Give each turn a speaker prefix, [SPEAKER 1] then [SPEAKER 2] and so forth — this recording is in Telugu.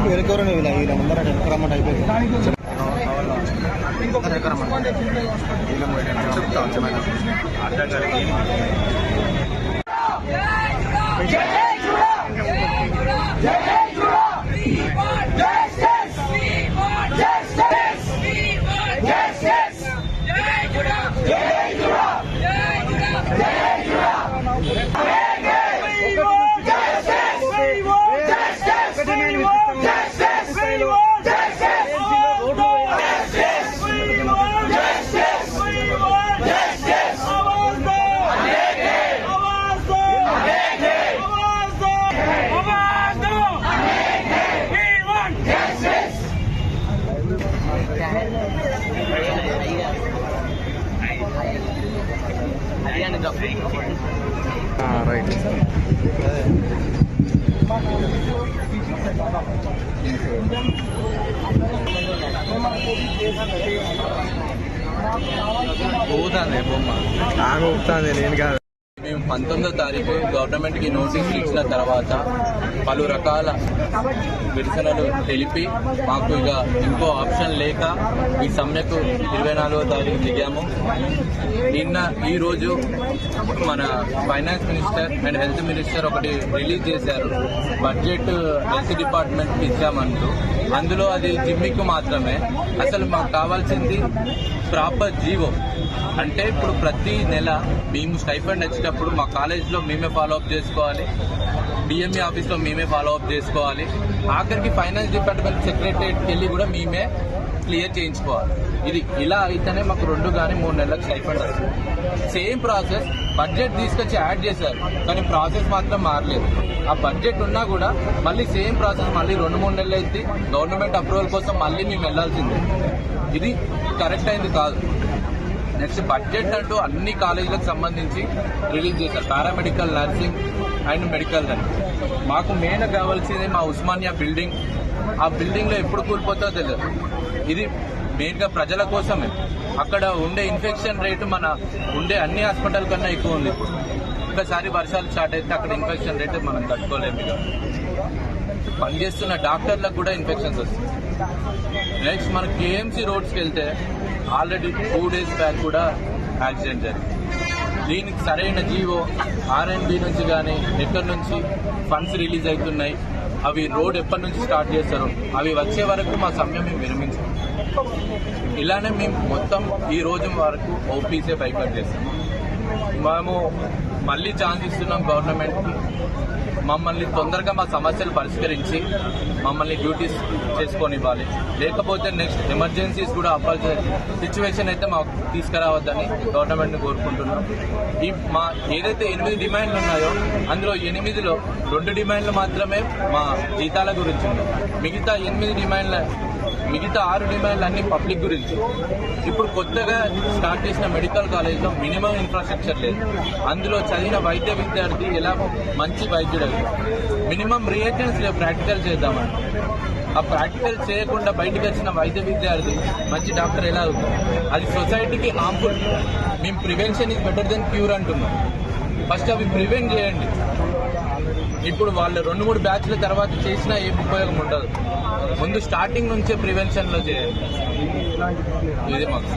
[SPEAKER 1] వెనుకరు ముందర రమ్మంటే అయిపోయింది.
[SPEAKER 2] రైట్.
[SPEAKER 3] ఊగుతుంది బొమ్మ,
[SPEAKER 2] నాకు ఊపుతుంది, నేను కాదు.
[SPEAKER 3] మేము 19వ తారీఖు గవర్నమెంట్కి నోటీసులు ఇచ్చిన తర్వాత పలు రకాల నిరసనలు తెలిపి మాకు ఇక ఇంకో ఆప్షన్ లేక ఈ సమ్మెకు 24వ తారీఖు దిగాము. ఈరోజు మన finance minister and health minister ఒకటి రిలీజ్ చేశారు, బడ్జెట్ హెల్త్ డిపార్ట్మెంట్కి ఇచ్చామంటూ. అందులో అది జిమ్మికు మాత్రమే. అసలు మాకు కావాల్సింది ప్రాపర్ జీవో. అంటే ఇప్పుడు ప్రతి నెల మేము స్టైఫండ్ వచ్చేటప్పుడు మా కాలేజ్లో మేమే ఫాలో అప్ చేసుకోవాలి, డిఎంఈ ఆఫీస్లో మేమే ఫాలో అప్ చేసుకోవాలి, ఆఖరికి ఫైనాన్స్ డిపార్ట్మెంట్ సెక్రటరియట్కి వెళ్ళి కూడా మేమే క్లియర్ చేయించుకోవాలి. ఇది ఇలా అయితేనే మాకు 2 కానీ 3 నెలలకు స్టైఫండ్ వస్తుంది. సేమ్ ప్రాసెస్ బడ్జెట్ తీసుకొచ్చి యాడ్ చేశారు, కానీ ప్రాసెస్ మాత్రం మారలేదు. ఆ బడ్జెట్ ఉన్నా కూడా మళ్ళీ సేమ్ ప్రాసెస్ మళ్ళీ 2-3 నెలలు అయితే గవర్నమెంట్ అప్రూవల్ కోసం మళ్ళీ మేము వెళ్లాల్సిందే. ఇది కరెక్ట్ అయింది కాదు. నెక్స్ట్ బడ్జెట్ అంటూ అన్ని కాలేజీలకు సంబంధించి రిలీజ్ చేశారు, పారామెడికల్, నర్సింగ్ అండ్ మెడికల్ అని. మాకు మెయిన్ కావాల్సింది మా ఉస్మానియా బిల్డింగ్. ఆ బిల్డింగ్లో ఎప్పుడు కూలిపోతుందో తెలియదు. ఇది మెయిన్గా ప్రజల కోసమే. అక్కడ ఉండే ఇన్ఫెక్షన్ రేటు మన ఉండే అన్ని హాస్పిటల్ కన్నా ఎక్కువ ఉంది. ఇప్పుడు ఒకసారి వర్షాలు స్టార్ట్ అయితే అక్కడ ఇన్ఫెక్షన్ రేటు మనం తట్టుకోలేము. పనిచేస్తున్న డాక్టర్లకు కూడా ఇన్ఫెక్షన్స్ వస్తాయి. నెక్స్ట్ మన కేఎంసీ రోడ్స్కి వెళ్తే ఆల్రెడీ 2 days బ్యాక్ కూడా యాక్సిడెంట్ జరిగింది. దీనికి సరైన జీవో ఆర్ఎండ్బి నుంచి కానీ ఎక్కడి నుంచి ఫండ్స్ రిలీజ్ అవుతున్నాయి, అవి రోడ్ ఎప్పటి నుంచి స్టార్ట్ చేస్తారో అవి వచ్చే వరకు మా సమయం మేము విరమించాం. ఇలానే మేము మొత్తం ఈ రోజు వరకు ఓపీసే బైకౌట్ చేస్తాం. మేము మళ్ళీ ఛాన్స్ ఇస్తున్నాం గవర్నమెంట్కి, మమ్మల్ని తొందరగా మా సమస్యలు పరిష్కరించి మమ్మల్ని డ్యూటీస్ చేసుకొని ఇవ్వాలి. లేకపోతే నెక్స్ట్ ఎమర్జెన్సీస్ కూడా అవ్వాల్సిన సిచ్యువేషన్ అయితే మాకు తీసుకురావద్దని గవర్నమెంట్ని కోరుకుంటున్నాం. ఈ మా ఏదైతే 8 డిమాండ్లు ఉన్నాయో అందులో 8లో 2 డిమాండ్లు మాత్రమే మా జీతాల గురించి ఉన్నాయి. మిగతా 6 డిమాండ్లు అన్ని పబ్లిక్ గురించి. ఇప్పుడు కొత్తగా స్టార్ట్ చేసిన మెడికల్ కాలేజ్లో మినిమం ఇన్ఫ్రాస్ట్రక్చర్ లేదు. అందులో చదివిన వైద్య విద్యార్థి ఎలా మంచి వైద్యుడు అవుతాడు? మినిమం రియేజెంట్స్ ప్రాక్టికల్ చేద్దామని, ఆ ప్రాక్టికల్ చేయకుండా బయటకు వచ్చిన వైద్య విద్యార్థి మంచి డాక్టర్ ఎలా అవుతారు? అది సొసైటీకి హార్మ్ఫుల్. మేము prevention is better then cure అంటున్నాం. ఫస్ట్ అవి ప్రివెంట్ చేయండి. ఇప్పుడు వాళ్ళు 2-3 బ్యాచ్ల తర్వాత చేసినా ఏం ఉపయోగం ఉండదు. ముందు స్టార్టింగ్ నుంచే ప్రివెన్షన్లో చేయండి. ఇది మాకు